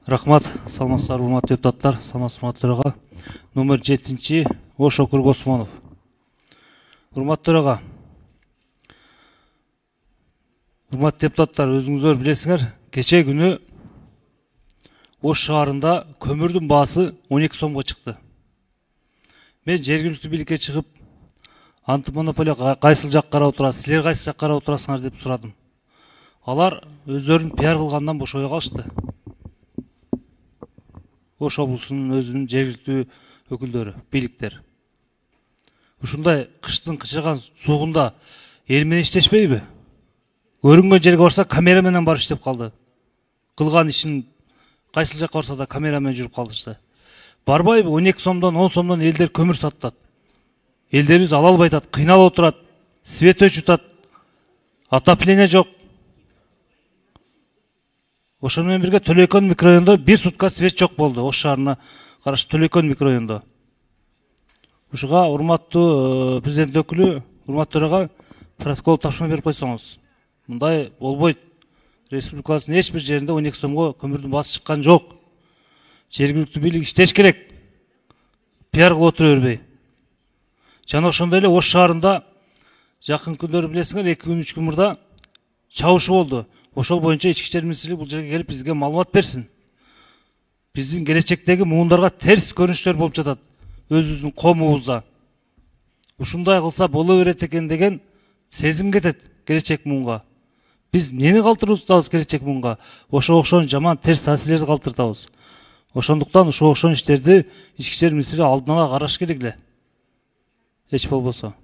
Рахмат, саламатсыздар, урматтуу депутаттар, саламатсызбы төраға. Номер 7-чи Ош округу Осмонов. Урматтуу төраға. Урматтуу депутаттар, өзүңүздөр билесиңер, кече күнү Ош шаарында көмүрдүн баасы 12 сомго чыкты. Мен жергиликтүү бийликке чыгып, антимонополия кайсыл жакка карап отурат, силер кайсы жакка карап отурасыңар деп сурадым. Алар өздөрүн пиар кылгандан бошой калышты. Ош облусунун өзүнүн жергиликтүү өкүлдөрү, бийликтер. Ушундай кыштын кычырган сугунда эл менен иштешпейби? Көрүнгөн жерге барса камера менен барып иштеп калды. Кылган ишин кайсыл жакка барса да камера менен жүрүп калдышты. Барбайбы 12 сомдон 10 сомдон элдер көмүр сатат. Элдерибиз ала албай атат, кыйналып отурат, свет өчүтат, отопление жок. Ошону менен бирге Төлөйкөн микрорайонунда 1 сутка свет жок болду. Ош шаарына караштуу Төлөйкөн микрорайонунда. Ушуга урматтуу президент өкүлү, урматтуу төрага протокол тапшырма берип койсоңуз. Мындай болбойт. Республикабыздын эч бир жеринде 12 сомго көмүрдүн баасы чыккан жок. Жергиликтүү бийлик иштеш керек. Пиар кылып отура бербей. Жана ошондой эле Ош шаарында жакын күндөрү билесиңер, 2 күн 3 күн мурда чабышы болду. Ошол боюнча ички иштер министрлиги бул жерге келип бизге маалымат берсин. Биздин келечектеги муундарга терс көрүнүштөр болуп жатат өзүбүздүн коомубузда. Ушундай кылса боло берет экен деген сезим кетет келечек муунга. Биз эмнени калтырып келечек муунга? Ошого окшогон жаман терс таасирлерди калтыртабыз. Ошондуктан ушуга окшогон иштерди ички иштер министрлиги алдын ала караш керек эле. Эч болбосо.